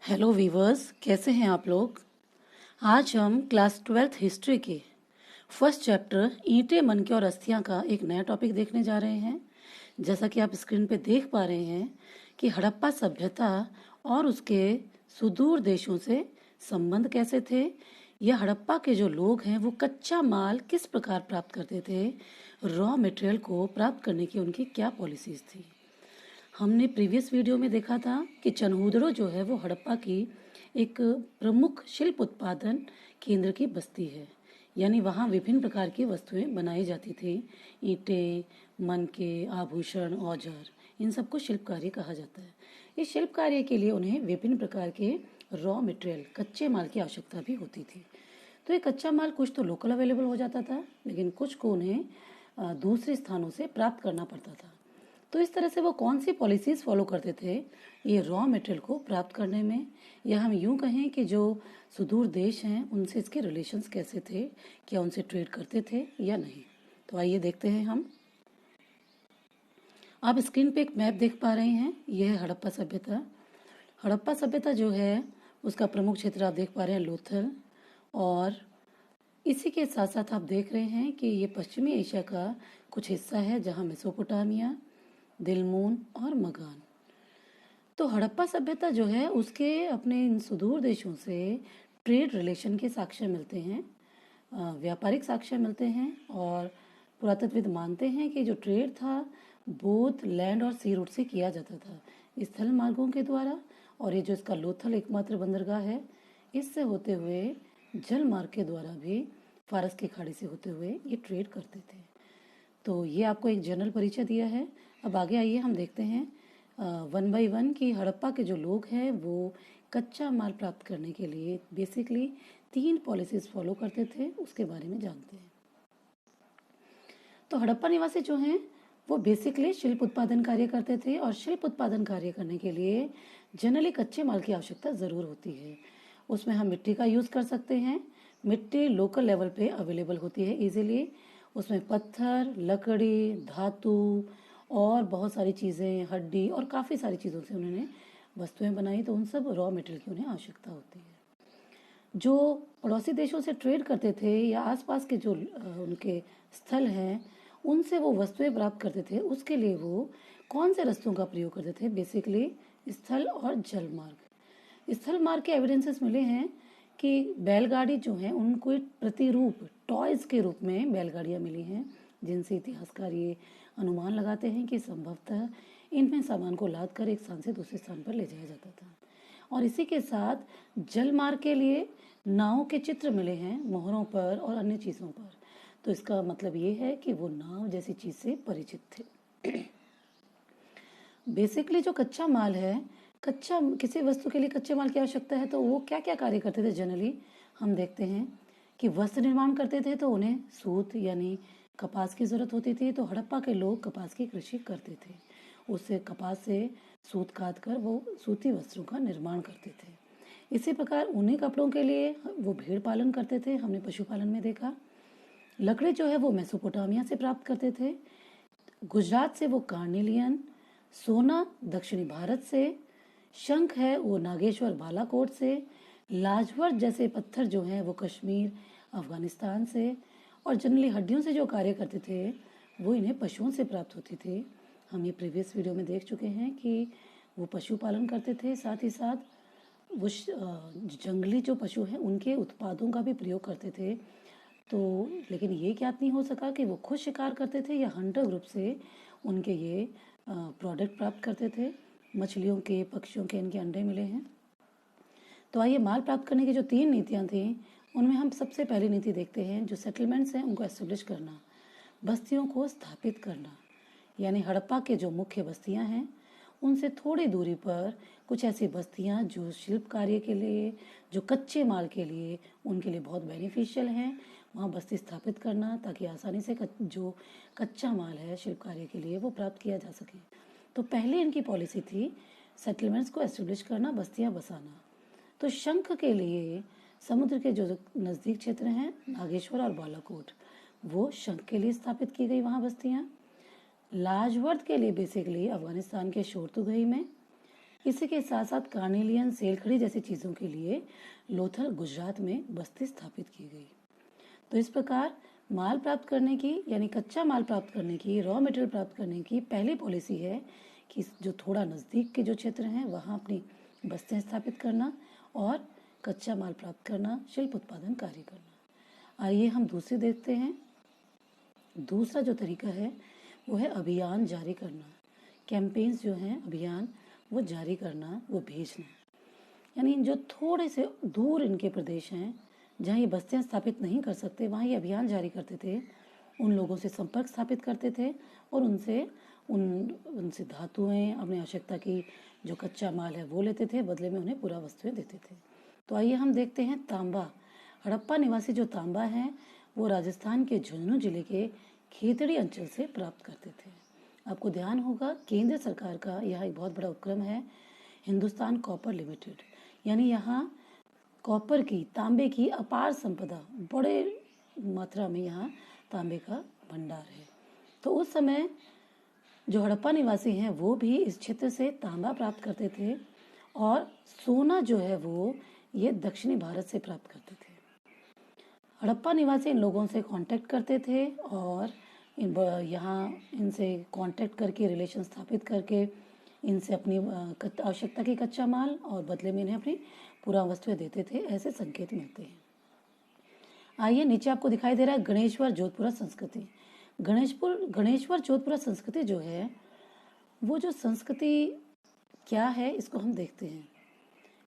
Hello viewers, कैसे हैं आप लोग। आज हम क्लास 12th हिस्ट्री के फर्स्ट चैप्टर ईंटें, मनके और अस्थियां का एक नया टॉपिक देखने जा रहे हैं। जैसा कि आप स्क्रीन पे देख पा रहे हैं कि हड़प्पा सभ्यता और उसके सुदूर देशों से संबंध कैसे थे, या हड़प्पा के जो लोग हैं वो कच्चा माल किस प्रकार प्राप्त करते थे, रॉ मटेरियल को प्राप्त करने की उनकी क्या पॉलिसीज थी। हमने प्रीवियस वीडियो में देखा था कि चनहूदड़ो जो है वो हड़प्पा की एक प्रमुख शिल्प उत्पादन केंद्र की बस्ती है। यानी वहाँ विभिन्न प्रकार की वस्तुएं बनाई जाती थी। ईंटें, मनके, आभूषण, औजार, इन सबको शिल्प कार्य कहा जाता है। इस शिल्प कार्य के लिए उन्हें विभिन्न प्रकार के रॉ मटेरियल, कच्चे माल की आवश्यकता भी होती थी। तो ये कच्चा माल कुछ तो लोकल अवेलेबल हो जाता था, लेकिन कुछ को उन्हें दूसरे स्थानों से प्राप्त करना पड़ता था। तो इस तरह से वो कौन सी पॉलिसीज फॉलो करते थे ये रॉ मटेरियल को प्राप्त करने में, या हम यूं कहें कि जो सुदूर देश हैं उनसे इसके रिलेशंस कैसे थे, क्या उनसे ट्रेड करते थे या नहीं। तो आइए देखते हैं हम। आप स्क्रीन पे एक मैप देख पा रहे हैं, यह है हड़प्पा सभ्यता। हड़प्पा सभ्यता जो है उसका प्रमुख क्षेत्र आप देख पा रहे हैं लोथल, और इसी के साथ साथ आप देख रहे हैं कि ये पश्चिमी एशिया का कुछ हिस्सा है जहाँ मेसोपोटामिया, दिलमून और मगान। तो हड़प्पा सभ्यता जो है उसके अपने इन सुदूर देशों से ट्रेड रिलेशन के साक्ष्य मिलते हैं, व्यापारिक साक्ष्य मिलते हैं। और पुरातत्वविद मानते हैं कि जो ट्रेड था बोथ लैंड और सी रूट से किया जाता था, स्थल मार्गों के द्वारा, और ये जो इसका लोथल एकमात्र बंदरगाह है इससे होते हुए जल मार्ग के द्वारा भी फारस की खाड़ी से होते हुए ये ट्रेड करते थे। तो ये आपको एक जनरल परिचय दिया है। अब आगे आइए हम देखते हैं वन बाय वन कि हड़प्पा के जो लोग हैं वो कच्चा माल प्राप्त करने के लिए बेसिकली 3 पॉलिसीज फॉलो करते थे, उसके बारे में जानते हैं। तो हड़प्पा निवासी जो हैं वो बेसिकली शिल्प उत्पादन कार्य करते थे, और शिल्प उत्पादन कार्य करने के लिए जनरली कच्चे माल की आवश्यकता ज़रूर होती है। उसमें हम मिट्टी का यूज़ कर सकते हैं। मिट्टी लोकल लेवल पे अवेलेबल होती है इजीली। उसमें पत्थर, लकड़ी, धातु और बहुत सारी चीज़ें, हड्डी और काफ़ी सारी चीज़ों से उन्होंने वस्तुएं बनाई। तो उन सब रॉ मटेरियल की उन्हें आवश्यकता होती है। जो पड़ोसी देशों से ट्रेड करते थे या आसपास के जो उनके स्थल हैं उनसे वो वस्तुएं प्राप्त करते थे, उसके लिए वो कौन से रास्तों का प्रयोग करते थे, बेसिकली स्थल और जल मार्ग। स्थल मार्ग के एविडेंसेस मिले हैं कि बैलगाड़ी जो है उनको एक प्रतिरूप टॉयज के रूप में बैलगाड़ियाँ मिली हैं, जिनसे इतिहासकार ये अनुमान लगाते हैं कि संभवतः इनमें सामान को लाद कर एक स्थान से दूसरे स्थान पर ले जाया जाता था। और इसी के साथ जल मार्ग के लिए नाव के चित्र मिले हैं मोहरों पर और अन्य चीज़ों पर। तो इसका मतलब ये है कि वो नाव जैसी चीज़ से परिचित थे। बेसिकली जो कच्चा माल है, कच्चा किसी वस्तु के लिए कच्चे माल की आवश्यकता है तो वो क्या क्या कार्य करते थे जनरली हम देखते हैं कि वस्त्र निर्माण करते थे तो उन्हें सूत यानी कपास की ज़रूरत होती थी। तो हड़प्पा के लोग कपास की कृषि करते थे, उससे कपास से सूत काट कर वो सूती वस्त्रों का निर्माण करते थे। इसी प्रकार ऊनी कपड़ों के लिए वो भेड़ पालन करते थे, हमने पशुपालन में देखा। लकड़ी जो है वो मेसोपोटामिया से प्राप्त करते थे। गुजरात से वो कार्नेलियन, सोना दक्षिणी भारत से, शंख है वो नागेश्वर बालाकोट से, लाजवर्त जैसे पत्थर जो हैं वो कश्मीर अफगानिस्तान से, और जनरली हड्डियों से जो कार्य करते थे वो इन्हें पशुओं से प्राप्त होती थे। हम ये प्रीवियस वीडियो में देख चुके हैं कि वो पशुपालन करते थे, साथ ही साथ वो जंगली जो पशु हैं उनके उत्पादों का भी प्रयोग करते थे। तो लेकिन ये ज्ञात नहीं हो सका कि वो खुद शिकार करते थे या हंटर ग्रुप से उनके ये प्रोडक्ट प्राप्त करते थे। मछलियों के, पक्षियों के इनके अंडे मिले हैं। तो आइए माल प्राप्त करने की जो 3 नीतियाँ थीं उनमें हम सबसे पहली नीति देखते हैं। जो सेटलमेंट्स हैं उनको एस्टेब्लिश करना, बस्तियों को स्थापित करना। यानी हड़प्पा के जो मुख्य बस्तियां हैं उनसे थोड़ी दूरी पर कुछ ऐसी बस्तियां जो शिल्प कार्य के लिए, जो कच्चे माल के लिए उनके लिए बहुत बेनिफिशियल हैं, वहाँ बस्ती स्थापित करना ताकि आसानी से जो कच्चा माल है शिल्प कार्य के लिए वो प्राप्त किया जा सके। तो पहले इनकी पॉलिसी थी सेटलमेंट्स को एस्टेब्लिश करना, बस्तियां बसाना। तो शंख के लिए समुद्र के जो नज़दीक क्षेत्र हैं नागेश्वर और बालाकोट, वो शंख के लिए स्थापित की गई वहाँ बस्तियाँ। लाजवर्त के लिए बेसिकली अफगानिस्तान के शोरतुगई में, इसी के साथ साथ कार्नेलियन, सेलखड़ी जैसी चीज़ों के लिए लोथल गुजरात में बस्ती स्थापित की गई। तो इस प्रकार माल प्राप्त करने की यानी कच्चा माल प्राप्त करने की, रॉ मटेरियल प्राप्त करने की पहली पॉलिसी है कि जो थोड़ा नज़दीक के जो क्षेत्र हैं वहाँ अपनी बस्तियाँ स्थापित करना और कच्चा माल प्राप्त करना, शिल्प उत्पादन कार्य करना। आइए हम दूसरी देखते हैं। दूसरा जो तरीका है वो है अभियान जारी करना। कैंपेन्स जो हैं, अभियान वो जारी करना, वो भेजना। यानी जो थोड़े से दूर इनके प्रदेश हैं जहाँ ये बस्तियाँ स्थापित नहीं कर सकते, वहाँ ये अभियान जारी करते थे, उन लोगों से संपर्क स्थापित करते थे और उनसे धातुएं, अपनी आवश्यकता की जो कच्चा माल है वो लेते थे, बदले में उन्हें पूरा वस्तुएं देते थे। तो आइए हम देखते हैं तांबा। हड़प्पा निवासी जो तांबा हैं वो राजस्थान के झुंझुनू जिले के खेतड़ी अंचल से प्राप्त करते थे। आपको ध्यान होगा केंद्र सरकार का यह एक बहुत बड़ा उपक्रम है, हिंदुस्तान कॉपर लिमिटेड। यानी यहाँ कॉपर की, तांबे की अपार संपदा, बड़े मात्रा में यहाँ तांबे का भंडार है। तो उस समय जो हड़प्पा निवासी हैं वो भी इस क्षेत्र से तांबा प्राप्त करते थे और सोना जो है वो ये दक्षिणी भारत से प्राप्त करते थे। हड़प्पा निवासी इन लोगों से कांटेक्ट करते थे और यहाँ इनसे कांटेक्ट करके, रिलेशन स्थापित करके इनसे अपनी आवश्यकता की कच्चा माल और बदले में इन्हें अपनी पूरा वस्तुएं देते थे, ऐसे संकेत मिलते हैं। आइए नीचे आपको दिखाई दे रहा है गणेश्वर जोधपुरा संस्कृति। गणेश्वर जोधपुरा संस्कृति जो है वो जो संस्कृति क्या है इसको हम देखते हैं।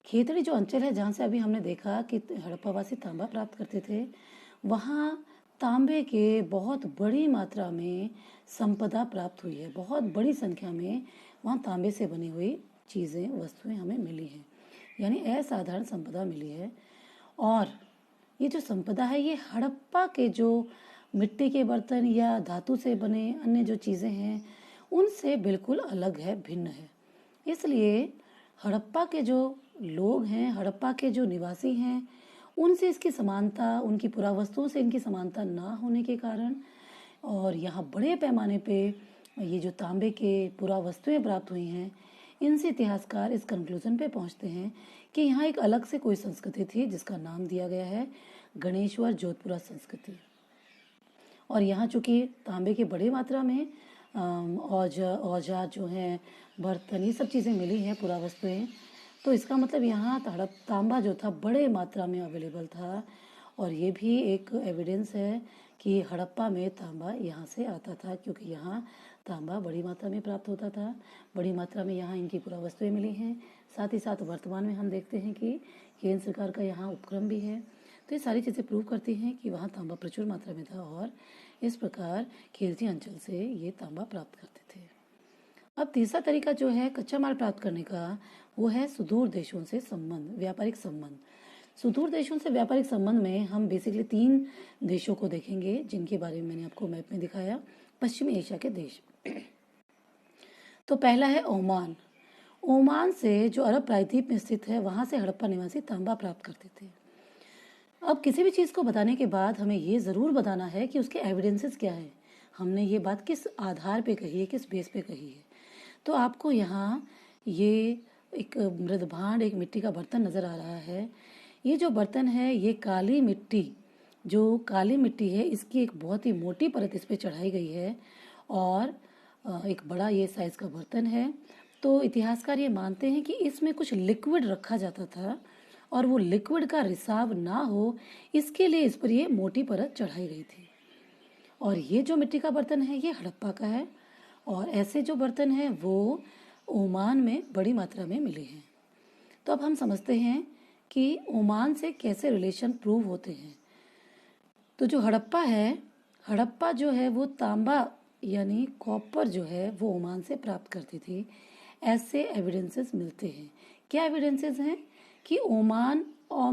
खेतड़ी जो अंचल है जहाँ से अभी हमने देखा कि हड़प्पावासी तांबा प्राप्त करते थे, वहाँ तांबे के बहुत बड़ी मात्रा में संपदा प्राप्त हुई है। बहुत बड़ी संख्या में वहाँ तांबे से बनी हुई चीज़ें, वस्तुएं हमें मिली हैं, यानी असाधारण संपदा मिली है। और ये जो संपदा है ये हड़प्पा के जो मिट्टी के बर्तन या धातु से बने अन्य जो चीज़ें हैं उनसे बिल्कुल अलग है, भिन्न है। इसलिए हड़प्पा के जो लोग हैं, हड़प्पा के जो निवासी हैं, उनसे इसकी समानता, उनकी पुरावस्तुओं से इनकी समानता ना होने के कारण और यहाँ बड़े पैमाने पे ये जो तांबे के पुरावस्तुएं प्राप्त हुई हैं, इनसे इतिहासकार इस कंक्लूजन पे पहुँचते हैं कि यहाँ एक अलग से कोई संस्कृति थी जिसका नाम दिया गया है गणेश्वर जोधपुरा संस्कृति। और यहाँ चूँकि तांबे के बड़े मात्रा में औजार जो हैं, बर्तन, ये सब चीज़ें मिली हैं, पुरावस्तुएं, तो इसका मतलब यहाँ तांबा जो था बड़े मात्रा में अवेलेबल था। और ये भी एक एविडेंस है कि हड़प्पा में तांबा यहाँ से आता था, क्योंकि यहाँ तांबा बड़ी मात्रा में प्राप्त होता था, बड़ी मात्रा में यहाँ इनकी पुरावस्तुएं मिली हैं। साथ ही साथ वर्तमान में हम देखते हैं कि केंद्र सरकार का यहाँ उपक्रम भी है। तो ये सारी चीज़ें प्रूव करती हैं कि वहाँ तांबा प्रचुर मात्रा में था और इस प्रकार खेतड़ी अंचल से ये तांबा प्राप्त करते थे। अब तीसरा तरीका जो है कच्चा माल प्राप्त करने का, वो है सुदूर देशों से संबंध, व्यापारिक संबंध। सुदूर देशों से व्यापारिक संबंध में हम बेसिकली 3 देशों को देखेंगे जिनके बारे में मैंने आपको मैप में दिखाया, पश्चिमी एशिया के देश। तो पहला है ओमान। ओमान से जो अरब प्रायद्वीप में स्थित है, वहाँ से हड़प्पा निवासी तांबा प्राप्त करते थे। अब किसी भी चीज़ को बताने के बाद हमें ये ज़रूर बताना है कि उसके एविडेंसेस क्या है, हमने ये बात किस आधार पे कही है, किस बेस पे कही है। तो आपको यहाँ ये एक मृदभांड, एक मिट्टी का बर्तन नज़र आ रहा है। ये जो बर्तन है ये काली मिट्टी है, इसकी एक बहुत ही मोटी परत इस पर चढ़ाई गई है और एक बड़ा ये साइज़ का बर्तन है। तो इतिहासकार ये मानते हैं कि इसमें कुछ लिक्विड रखा जाता था और वो लिक्विड का रिसाव ना हो, इसके लिए इस पर ये मोटी परत चढ़ाई गई थी। और ये जो मिट्टी का बर्तन है ये हड़प्पा का है और ऐसे जो बर्तन हैं वो ओमान में बड़ी मात्रा में मिले हैं। तो अब हम समझते हैं कि ओमान से कैसे रिलेशन प्रूव होते हैं। तो जो हड़प्पा है, हड़प्पा जो है वो तांबा यानी कॉपर जो है वो ओमान से प्राप्त करती थी, ऐसे एविडेंसेस मिलते हैं। क्या एविडेंसेस हैं कि ओमान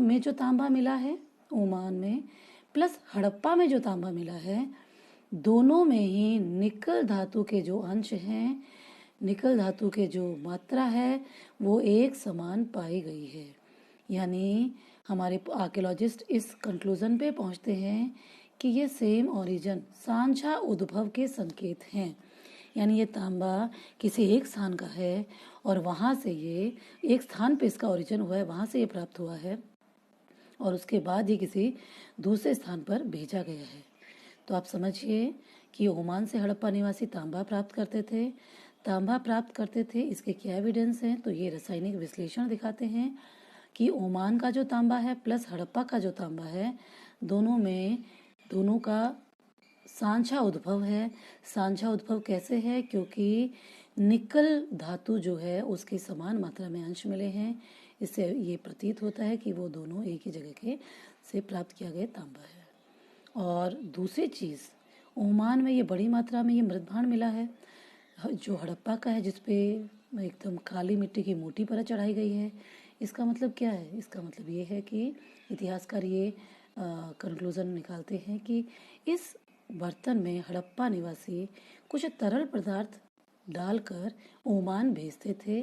में जो तांबा मिला है, ओमान में प्लस हड़प्पा में जो तांबा मिला है, दोनों में ही निकल धातु के जो अंश हैं, निकल धातु के जो मात्रा है वो एक समान पाई गई है। यानी हमारे आर्कियोलॉजिस्ट इस कंक्लूजन पे पहुंचते हैं कि ये सेम ओरिजिन, साझा उद्भव के संकेत हैं। यानी ये तांबा किसी एक स्थान का है और वहाँ से ये एक स्थान पे इसका ओरिजिन हुआ है, वहाँ से ये प्राप्त हुआ है और उसके बाद ये किसी दूसरे स्थान पर भेजा गया है। तो आप समझिए कि ओमान से हड़प्पा निवासी तांबा प्राप्त करते थे। तांबा प्राप्त करते थे, इसके क्या एविडेंस हैं? तो ये रासायनिक विश्लेषण दिखाते हैं कि ओमान का जो तांबा है प्लस हड़प्पा का जो तांबा है, दोनों का सांझा उद्भव है। सांझा उद्भव कैसे है? क्योंकि निकल धातु जो है उसके समान मात्रा में अंश मिले हैं। इससे ये प्रतीत होता है कि वो दोनों एक ही जगह के से प्राप्त किया गया तांबा है। और दूसरी चीज़, ओमान में ये बड़ी मात्रा में ये मृदभांड मिला है जो हड़प्पा का है, जिसपे एकदम काली मिट्टी की मोटी परत चढ़ाई गई है। इसका मतलब क्या है? इसका मतलब ये है कि इतिहासकार ये कंक्लूज़न निकालते हैं कि इस बर्तन में हड़प्पा निवासी कुछ तरल पदार्थ डालकर ओमान भेजते थे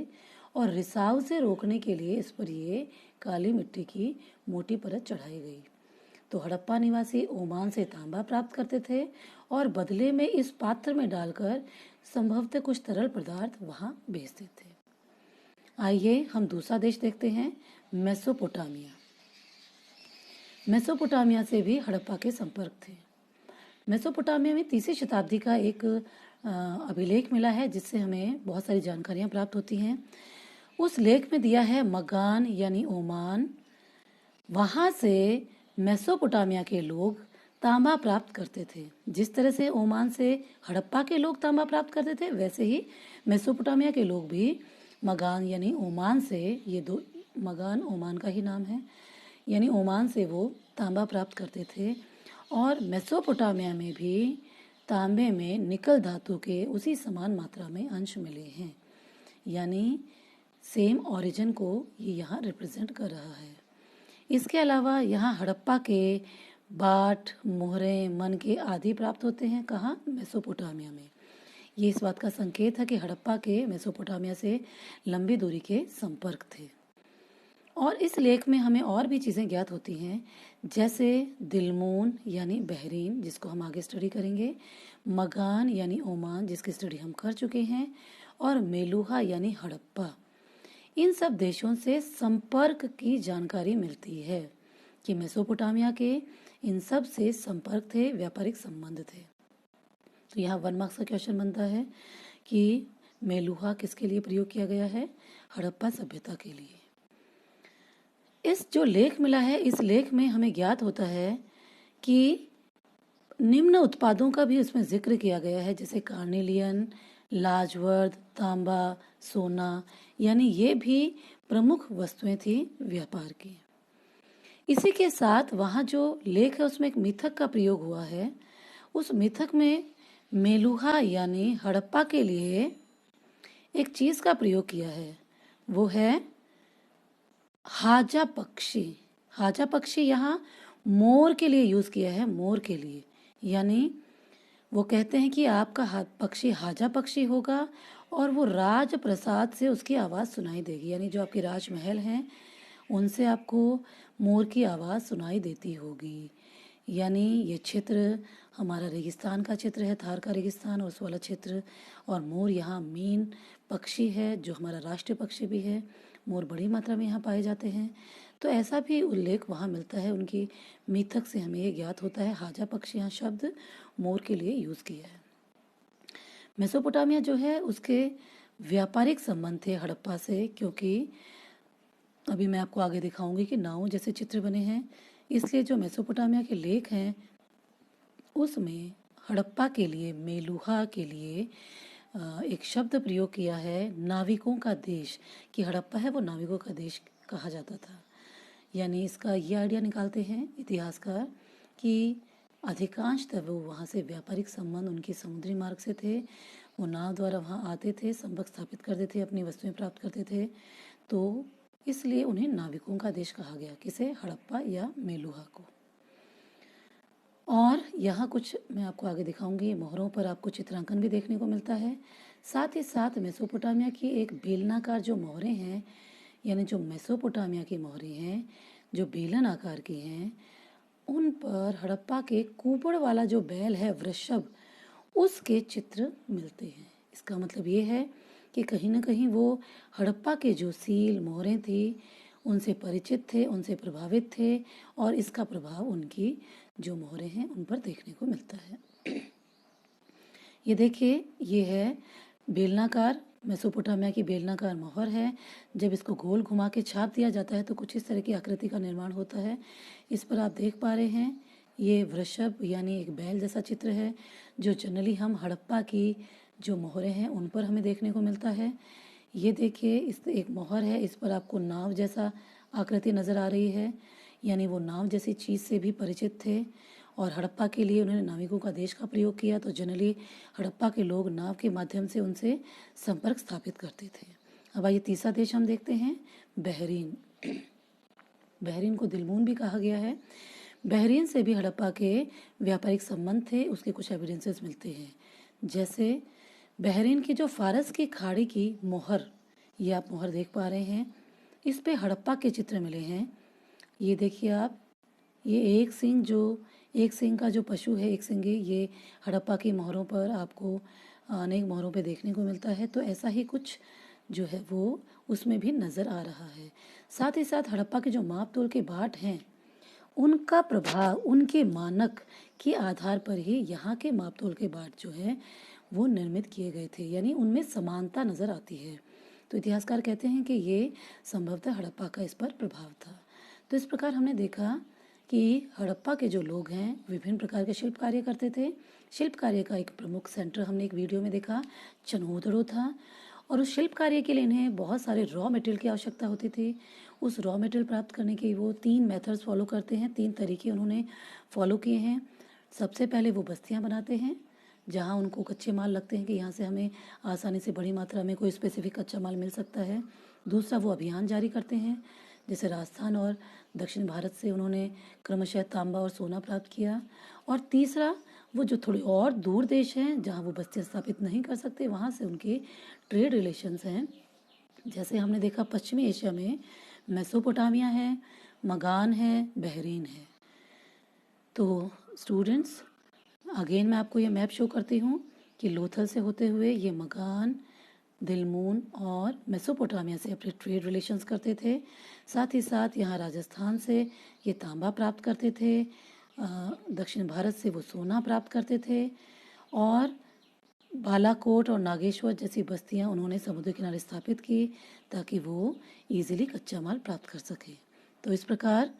और रिसाव से रोकने के लिए इस पर ये काली मिट्टी की मोटी परत चढ़ाई गई। तो हड़प्पा निवासी ओमान से तांबा प्राप्त करते थे और बदले में इस पात्र में डालकर संभवतः कुछ तरल पदार्थ वहां भेजते थे। आइए हम दूसरा देश देखते हैं, मेसोपोटामिया। मेसोपोटामिया से भी हड़प्पा के संपर्क थे। मेसोपोटामिया में 3वीं शताब्दी का एक अभिलेख मिला है जिससे हमें बहुत सारी जानकारियां प्राप्त होती हैं। उस लेख में दिया है मगान यानी ओमान, वहां से मेसोपोटामिया के लोग तांबा प्राप्त करते थे। जिस तरह से ओमान से हड़प्पा के लोग तांबा प्राप्त करते थे, वैसे ही मेसोपोटामिया के लोग भी मगान यानी ओमान से, ये दो मगान ओमान का ही नाम है, यानी ओमान से वो तांबा प्राप्त करते थे। और मेसोपोटामिया में भी तांबे में निकल धातु के उसी समान मात्रा में अंश मिले हैं, यानी सेम ओरिजिन को ये यहाँ रिप्रेजेंट कर रहा है। इसके अलावा यहाँ हड़प्पा के बाट, मोहरे, मन के आदि प्राप्त होते हैं। कहाँ? मेसोपोटामिया में। ये इस बात का संकेत है कि हड़प्पा के मेसोपोटामिया से लंबी दूरी के संपर्क थे। और इस लेख में हमें और भी चीज़ें ज्ञात होती हैं, जैसे दिलमून यानी बहरीन, जिसको हम आगे स्टडी करेंगे, मगान यानी ओमान, जिसकी स्टडी हम कर चुके हैं, और मेलुहा यानी हड़प्पा। इन सब देशों से संपर्क की जानकारी मिलती है कि मेसोपोटामिया के इन सब से संपर्क थे, व्यापारिक संबंध थे। तो यहाँ 1 मार्क्स का क्वेश्चन बनता है कि मेलुहा किसके लिए प्रयोग किया गया है? हड़प्पा सभ्यता के लिए। इस जो लेख मिला है, इस लेख में हमें ज्ञात होता है कि निम्न उत्पादों का भी उसमें जिक्र किया गया है, जैसे कार्नेलियन, लाजवर्द, तांबा, सोना, यानी ये भी प्रमुख वस्तुएं थी व्यापार की। इसी के साथ वहाँ जो लेख है उसमें एक मिथक का प्रयोग हुआ है। उस मिथक में मेलुहा यानी हड़प्पा के लिए एक चीज का प्रयोग किया है, वो है हाजा पक्षी। हाजा पक्षी यहाँ मोर के लिए यूज किया है, मोर के लिए, यानी वो कहते हैं कि आपका पक्षी हाजा पक्षी होगा और वो राज प्रसाद से उसकी आवाज़ सुनाई देगी, यानी जो आपके राजमहल हैं उनसे आपको मोर की आवाज़ सुनाई देती होगी। यानी ये क्षेत्र हमारा रेगिस्तान का क्षेत्र है, थार का रेगिस्तान, और उस वाला क्षेत्र, और मोर यहाँ मेन पक्षी है जो हमारा राष्ट्रीय पक्षी भी है। मोर बड़ी मात्रा में यहाँ पाए जाते हैं। तो ऐसा भी उल्लेख वहाँ मिलता है, उनकी मिथक से हमें ये ज्ञात होता है। हाजा पक्षी यहाँ शब्द मोर के लिए यूज़ किया है। मेसोपोटामिया जो है उसके व्यापारिक संबंध थे हड़प्पा से, क्योंकि अभी मैं आपको आगे दिखाऊंगी कि नाव जैसे चित्र बने हैं, इसलिए जो मेसोपोटामिया के लेख हैं उसमें हड़प्पा के लिए, मेलुहा के लिए एक शब्द प्रयोग किया है, नाविकों का देश, कि हड़प्पा है वो नाविकों का देश कहा जाता था। यानी इसका ये आइडिया निकालते हैं इतिहासकार कि अधिकांशतः वो वहाँ से व्यापारिक संबंध उनके समुद्री मार्ग से थे। वो नाव द्वारा वहाँ आते थे, संपर्क स्थापित करते थे, अपनी वस्तुएं प्राप्त करते थे, तो इसलिए उन्हें नाविकों का देश कहा गया। किसे? हड़प्पा या मेलुहा को। और यहाँ कुछ मैं आपको आगे दिखाऊंगी, मोहरों पर आपको चित्रांकन भी देखने को मिलता है। साथ ही साथ मेसोपोटामिया की एक बेलनाकार जो मोहरें हैं, यानी जो मेसोपोटामिया की मोहरें हैं जो बेलन आकार की हैं, उन पर हड़प्पा के कुबड़ वाला जो बैल है, वृषभ, उसके चित्र मिलते हैं। इसका मतलब ये है कि कहीं ना कहीं वो हड़प्पा के जो सील मोहरें थी उनसे परिचित थे, उनसे प्रभावित थे और इसका प्रभाव उनकी जो मोहरें हैं उन पर देखने को मिलता है। ये देखिए, ये है बेलनाकार, मेसोपोटामिया की बेलनाकार मोहर है। जब इसको गोल घुमा के छाप दिया जाता है तो कुछ इस तरह की आकृति का निर्माण होता है। इस पर आप देख पा रहे हैं, ये वृषभ यानी एक बैल जैसा चित्र है जो जनरली हम हड़प्पा की जो मोहरें हैं उन पर हमें देखने को मिलता है। ये देखिए, इस एक मोहर है, इस पर आपको नाव जैसा आकृति नज़र आ रही है, यानी वो नाव जैसी चीज़ से भी परिचित थे और हड़प्पा के लिए उन्होंने नाविकों का देश का प्रयोग किया। तो जनरली हड़प्पा के लोग नाव के माध्यम से उनसे संपर्क स्थापित करते थे। अब आइए तीसरा देश हम देखते हैं, बहरीन। बहरीन को दिलमून भी कहा गया है। बहरीन से भी हड़प्पा के व्यापारिक संबंध थे, उसके कुछ एविडेंसेस मिलते हैं। जैसे बहरीन की जो फारस की खाड़ी की मोहर, ये आप मोहर देख पा रहे हैं, इस पे हड़प्पा के चित्र मिले हैं। ये देखिए आप, ये एक सिंह का जो पशु है, एक सिंगी, ये हड़प्पा की मोहरों पर आपको अनेक मोहरों पे देखने को मिलता है। तो ऐसा ही कुछ जो है वो उसमें भी नज़र आ रहा है। साथ ही साथ हड़प्पा के जो माप तोल के बाट हैं उनका प्रभाव उनके मानक के आधार पर ही यहाँ के माप तोल के बाट जो है वो निर्मित किए गए थे, यानी उनमें समानता नज़र आती है। तो इतिहासकार कहते हैं कि ये संभवतः हड़प्पा का इस पर प्रभाव था। तो इस प्रकार हमने देखा कि हड़प्पा के जो लोग हैं विभिन्न प्रकार के शिल्प कार्य करते थे। शिल्प कार्य का एक प्रमुख सेंटर हमने एक वीडियो में देखा, चनोदड़ो था, और उस शिल्प कार्य के लिए इन्हें बहुत सारे रॉ मटेरियल की आवश्यकता होती थी। उस रॉ मटेरियल प्राप्त करने के वो 3 मेथड्स फॉलो करते हैं, 3 तरीके उन्होंने फॉलो किए हैं। सबसे पहले वो बस्तियाँ बनाते हैं जहाँ उनको कच्चे माल लगते हैं कि यहाँ से हमें आसानी से बड़ी मात्रा में कोई स्पेसिफिक कच्चा माल मिल सकता है। दूसरा, वो अभियान जारी करते हैं, जैसे राजस्थान और दक्षिण भारत से उन्होंने क्रमशः तांबा और सोना प्राप्त किया। और तीसरा, वो जो थोड़ी और दूर देश हैं जहाँ वो बस्तियाँ स्थापित नहीं कर सकते, वहाँ से उनके ट्रेड रिलेशंस हैं। जैसे हमने देखा पश्चिमी एशिया में मेसोपोटामिया है, मगान है, बहरीन है। तो स्टूडेंट्स, अगेन मैं आपको ये मैप शो करती हूँ कि लोथल से होते हुए ये मगान, दिलमून और मेसोपोटामिया से अपने ट्रेड रिलेशंस करते थे। साथ ही साथ यहाँ राजस्थान से ये तांबा प्राप्त करते थे, दक्षिण भारत से वो सोना प्राप्त करते थे, और बालाकोट और नागेश्वर जैसी बस्तियाँ उन्होंने समुद्र किनारे स्थापित की ताकि वो इजीली कच्चा माल प्राप्त कर सके। तो इस प्रकार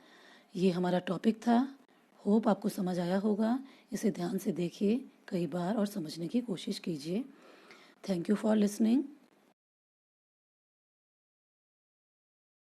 ये हमारा टॉपिक था। होप आपको समझ आया होगा। इसे ध्यान से देखिए कई बार और समझने की कोशिश कीजिए। Thank you for listening.